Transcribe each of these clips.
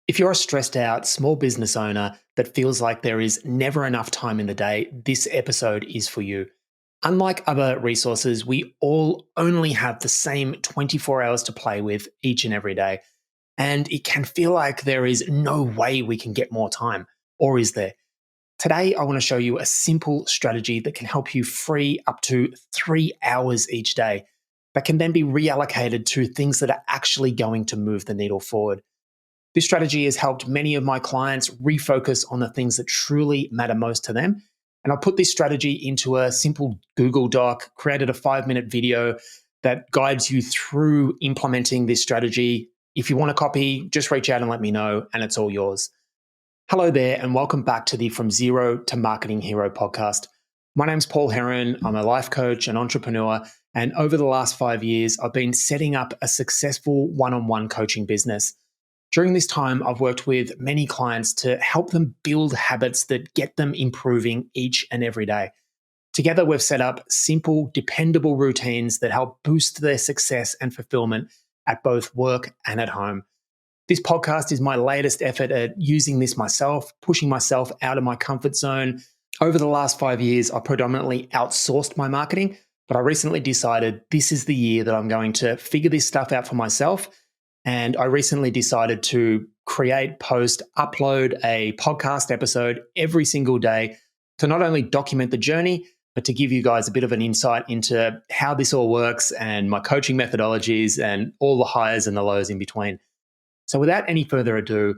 If you're a stressed out small business owner that feels like there is never enough time in the day, this episode is for you. Unlike other resources, we all only have the same 24 hours to play with each and every day. And it can feel like there is no way we can get more time, or is there? Today, I want to show you a simple strategy that can help you free up to 3 hours each day that can then be reallocated to things that are actually going to move the needle forward. This strategy has helped many of my clients refocus on the things that truly matter most to them. And I'll put this strategy into a simple Google Doc, created a 5-minute video that guides you through implementing this strategy. If you want a copy, just reach out and let me know, and it's all yours. Hello there, and welcome back to the From Zero to Marketing Hero podcast. My name's Paul Heron. I'm a life coach and entrepreneur. And over the last 5 years, I've been setting up a successful one-on-one coaching business. During this time, I've worked with many clients to help them build habits that get them improving each and every day. Together, we've set up simple, dependable routines that help boost their success and fulfillment at both work and at home. This podcast is my latest effort at using this myself, pushing myself out of my comfort zone. Over the last 5 years, I predominantly outsourced my marketing, but I recently decided this is the year that I'm going to figure this stuff out for myself. And I recently decided to create, post, upload a podcast episode every single day to not only document the journey, but to give you guys a bit of an insight into how this all works and my coaching methodologies and all the highs and the lows in between. So without any further ado,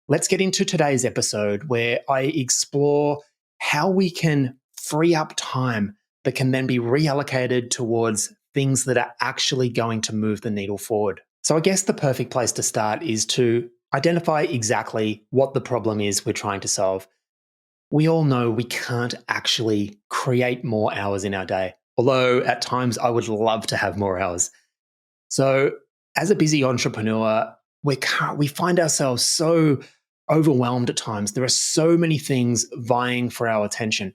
let's get into today's episode where I explore how we can free up time that can then be reallocated towards things that are actually going to move the needle forward. So I guess the perfect place to start is to identify exactly what the problem is we're trying to solve. We all know we can't actually create more hours in our day, although at times I would love to have more hours. So as a busy entrepreneur, we find ourselves so overwhelmed at times. There are so many things vying for our attention.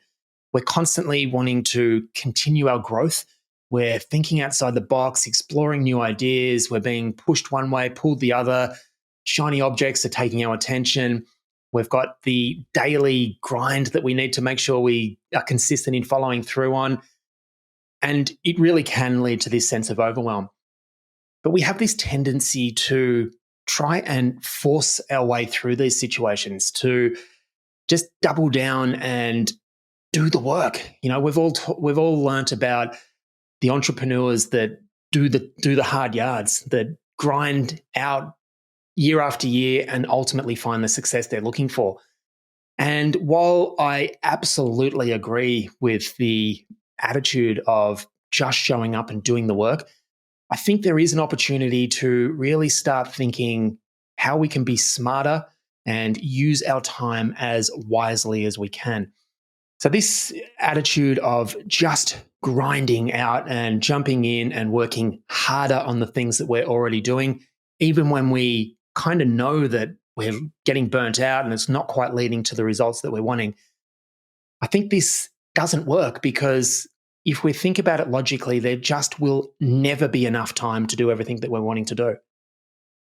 We're constantly wanting to continue our growth. We're thinking outside the box, exploring new ideas. We're being pushed one way, pulled the other. Shiny objects are taking our attention. We've got the daily grind that we need to make sure we are consistent in following through on. And it really can lead to this sense of overwhelm. But we have this tendency to try and force our way through these situations, to just double down and do the work. You know, we've all learnt about the entrepreneurs that do the hard yards, that grind out year after year and ultimately find the success they're looking for. And while I absolutely agree with the attitude of just showing up and doing the work, I think there is an opportunity to really start thinking how we can be smarter and use our time as wisely as we can. So this attitude of just grinding out and jumping in and working harder on the things that we're already doing, even when we kind of know that we're getting burnt out and it's not quite leading to the results that we're wanting, I think this doesn't work, because if we think about it logically, there just will never be enough time to do everything that we're wanting to do.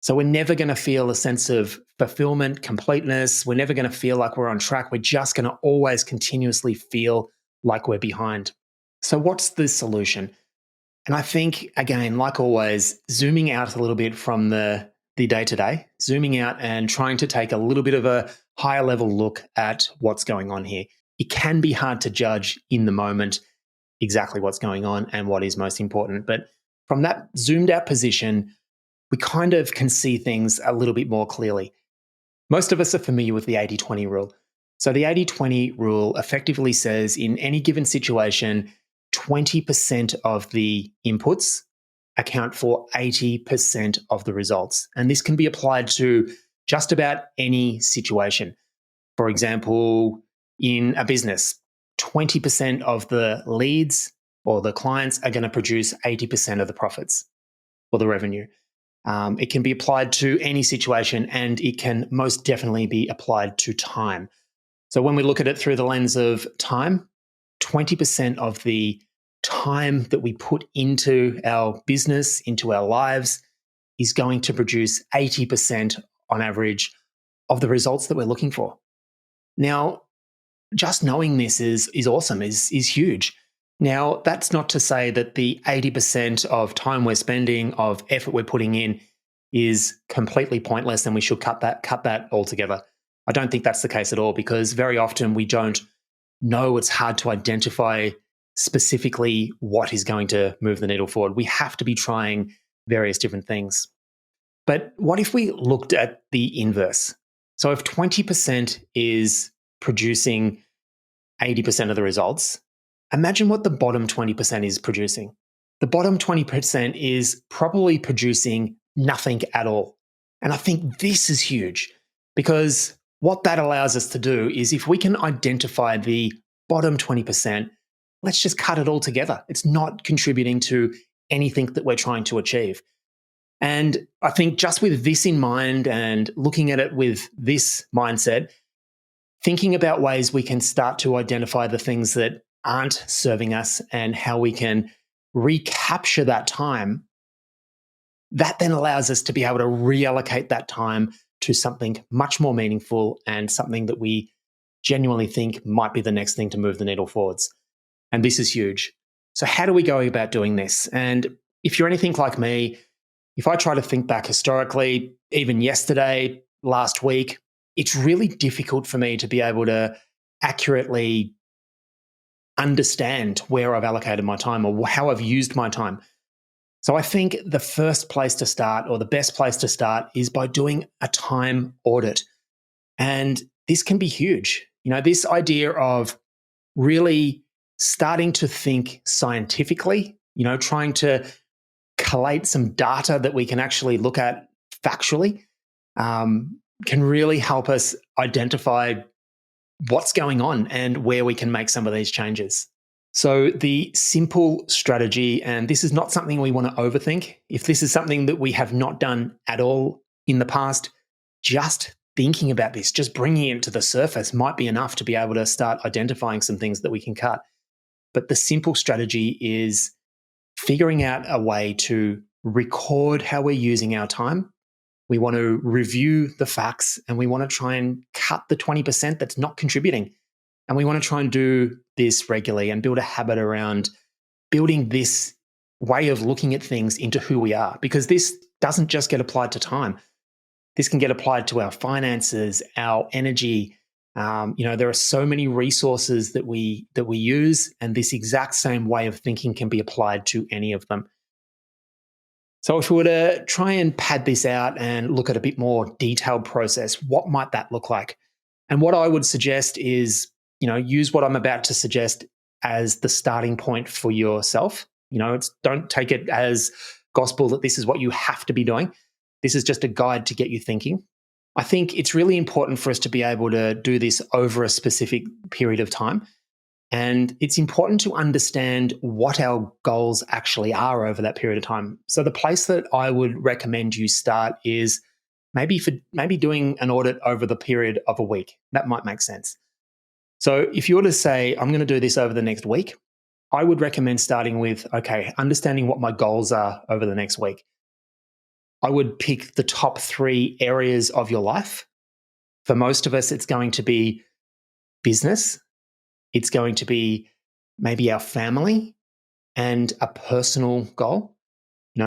So we're never going to feel a sense of fulfillment, completeness. We're never going to feel like we're on track. We're just going to always continuously feel like we're behind. So what's the solution? And I think, again, like always, zooming out a little bit from the day-to-day, zooming out and trying to take a little bit of a higher level look at what's going on here. It can be hard to judge in the moment exactly what's going on and what is most important. But from that zoomed out position, we kind of can see things a little bit more clearly. Most of us are familiar with the 80-20 rule. So the 80-20 rule effectively says in any given situation, 20% of the inputs account for 80% of the results. And this can be applied to just about any situation. For example, in a business, 20% of the leads or the clients are going to produce 80% of the profits or the revenue. It can be applied to any situation, and it can most definitely be applied to time. So when we look at it through the lens of time, 20% of the time that we put into our business, into our lives, is going to produce 80% on average of the results that we're looking for. Now, just knowing this is awesome, is huge. Now, that's not to say that the 80% of time we're spending, of effort we're putting in, is completely pointless and we should cut that altogether. I don't think that's the case at all, because very often we don't know. It's hard to identify specifically what is going to move the needle forward. We have to be trying various different things. But what if we looked at the inverse? So if 20% is producing 80% of the results, imagine what the bottom 20% is producing. The bottom 20% is probably producing nothing at all. And I think this is huge, because what that allows us to do is, if we can identify the bottom 20%, let's just cut it all together. It's not contributing to anything that we're trying to achieve. And I think just with this in mind and looking at it with this mindset, thinking about ways we can start to identify the things that aren't serving us and how we can recapture that time, that then allows us to be able to reallocate that time to something much more meaningful and something that we genuinely think might be the next thing to move the needle forwards. And this is huge. So how do we go about doing this? And if you're anything like me, if I try to think back historically, even yesterday, last week, it's really difficult for me to be able to accurately understand where I've allocated my time or how I've used my time. So I think the first place to start, or the best place to start, is by doing a time audit. And this can be huge. This idea of really starting to think scientifically, trying to collate some data that we can actually look at factually, can really help us identify what's going on and where we can make some of these changes. So the simple strategy, and this is not something we want to overthink. If this is something that we have not done at all in the past, just thinking about this, just bringing it to the surface might be enough to be able to start identifying some things that we can cut. But the simple strategy is figuring out a way to record how we're using our time. We want to review the facts, and we want to try and cut the 20% that's not contributing. And we want to try and do this regularly and build a habit around building this way of looking at things into who we are, because this doesn't just get applied to time. This can get applied to our finances, our energy. There are so many resources that we use, and this exact same way of thinking can be applied to any of them. So if we were to try and pad this out and look at a bit more detailed process, what might that look like? And what I would suggest is, use what I'm about to suggest as the starting point for yourself. Don't take it as gospel that this is what you have to be doing. This is just a guide to get you thinking. I think it's really important for us to be able to do this over a specific period of time. And it's important to understand what our goals actually are over that period of time. So the place that I would recommend you start is maybe doing an audit over the period of a week. That might make sense. So if you were to say, I'm going to do this over the next week, I would recommend starting with, understanding what my goals are over the next week. I would pick the top 3 areas of your life. For most of us, it's going to be business. It's going to be maybe our family and a personal goal.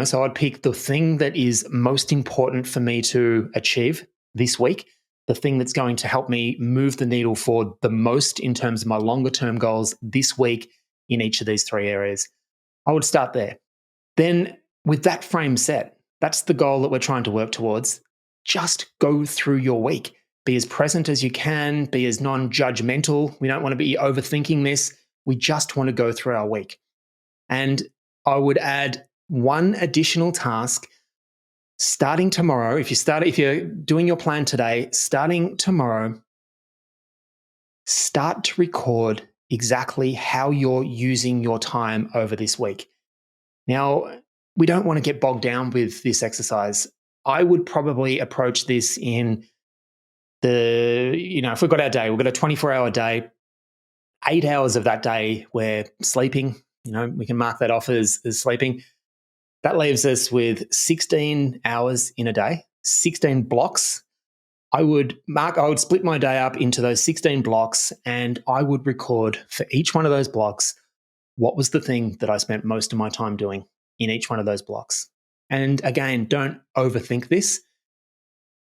So I'd pick the thing that is most important for me to achieve this week, the thing that's going to help me move the needle forward the most in terms of my longer term goals this week in each of these 3 areas. I would start there. Then with that frame set, that's the goal that we're trying to work towards. Just go through your week. Be as present as you can, be as non-judgmental. We don't want to be overthinking this. We just want to go through our week. And I would add one additional task starting tomorrow. If you're doing your plan today, starting tomorrow, start to record exactly how you're using your time over this week. Now, we don't want to get bogged down with this exercise. I would probably approach this in if we've got our day, we've got a 24-hour day, 8 hours of that day we're sleeping, we can mark that off as sleeping. That leaves us with 16 hours in a day, 16 blocks. I would split my day up into those 16 blocks, and I would record for each one of those blocks what was the thing that I spent most of my time doing in each one of those blocks. And again, don't overthink this.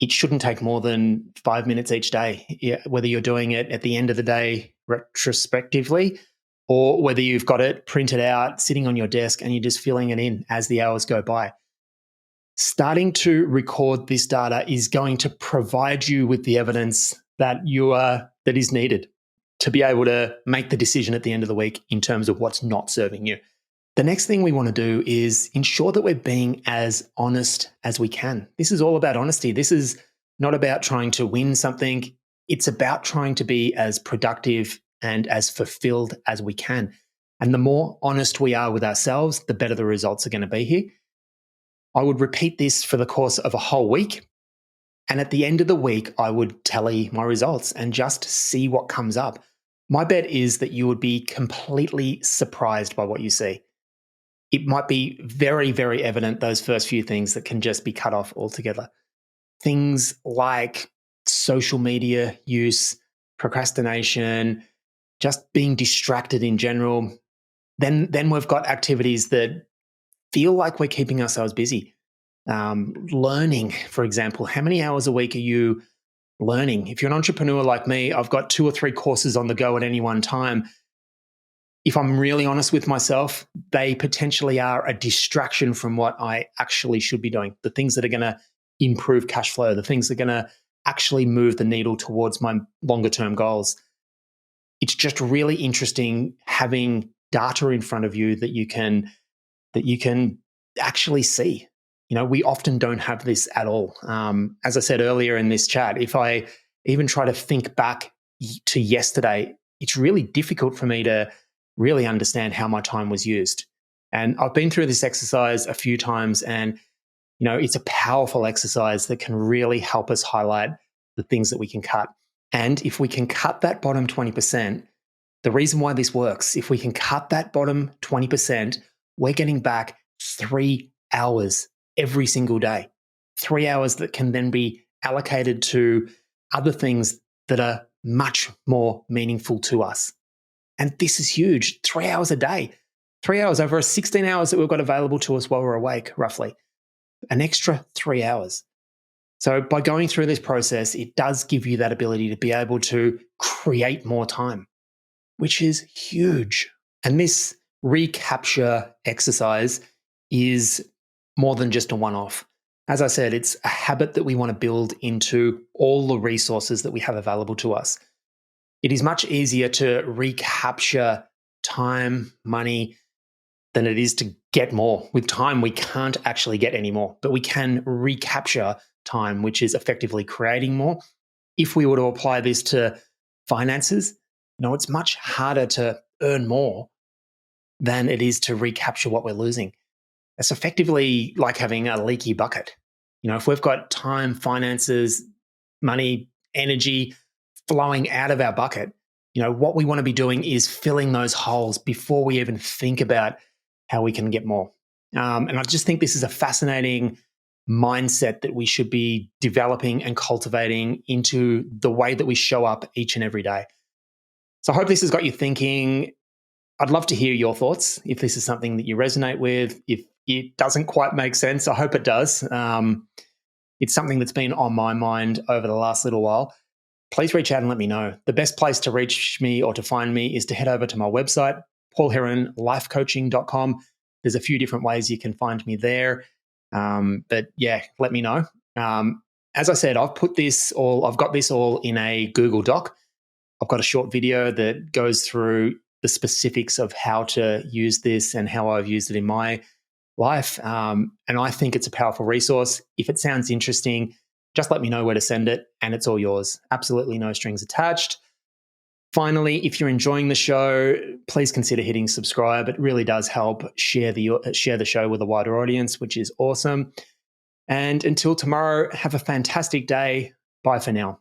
It shouldn't take more than 5 minutes each day, whether you're doing it at the end of the day retrospectively, or whether you've got it printed out, sitting on your desk, and you're just filling it in as the hours go by. Starting to record this data is going to provide you with the evidence that that is needed to be able to make the decision at the end of the week in terms of what's not serving you. The next thing we want to do is ensure that we're being as honest as we can. This is all about honesty. This is not about trying to win something. It's about trying to be as productive and as fulfilled as we can. And the more honest we are with ourselves, the better the results are going to be here. I would repeat this for the course of a whole week. And at the end of the week, I would tally my results and just see what comes up. My bet is that you would be completely surprised by what you see. It might be very, very evident, those first few things that can just be cut off altogether. Things like social media use, procrastination, just being distracted in general. Then we've got activities that feel like we're keeping ourselves busy. Learning, for example. How many hours a week are you learning? If you're an entrepreneur like me, I've got 2 or 3 courses on the go at any one time. If I'm really honest with myself, they potentially are a distraction from what I actually should be doing, the things that are going to improve cash flow, the things that are going to actually move the needle towards my longer term goals. It's just really interesting having data in front of you that you can actually see. We often don't have this at all. As I said earlier in this chat, if I even try to think back to yesterday, it's really difficult for me to really understand how my time was used. And I've been through this exercise a few times, and it's a powerful exercise that can really help us highlight the things that we can cut. And if we can cut that bottom 20%, the reason why this works, if we can cut that bottom 20%, we're getting back 3 hours every single day. 3 hours that can then be allocated to other things that are much more meaningful to us. And this is huge. 3 hours a day. 3 hours over 16 hours that we've got available to us while we're awake, roughly. An extra 3 hours. So by going through this process, it does give you that ability to be able to create more time, which is huge. And this recapture exercise is more than just a one-off. As I said, it's a habit that we want to build into all the resources that we have available to us. It is much easier to recapture time, money, than it is to get more. With time, we can't actually get any more, but we can recapture time, which is effectively creating more. If we were to apply this to finances, it's much harder to earn more than it is to recapture what we're losing. It's effectively like having a leaky bucket. If we've got time, finances, money, energy flowing out of our bucket, what we want to be doing is filling those holes before we even think about how we can get more. And I just think this is a fascinating mindset that we should be developing and cultivating into the way that we show up each and every day. So I hope this has got you thinking. I'd love to hear your thoughts. If this is something that you resonate with, if it doesn't quite make sense, I hope it does. It's something that's been on my mind over the last little while. Please reach out and let me know. The best place to reach me or to find me is to head over to my website, paulheronlifecoaching.com. There's a few different ways you can find me there. But yeah, let me know. As I said, I've got this all in a Google Doc. I've got a short video that goes through the specifics of how to use this and how I've used it in my life. And I think it's a powerful resource. If it sounds interesting, just let me know where to send it and it's all yours. Absolutely no strings attached. Finally, if you're enjoying the show, please consider hitting subscribe. It really does help share the show with a wider audience, which is awesome. And until tomorrow, have a fantastic day. Bye for now.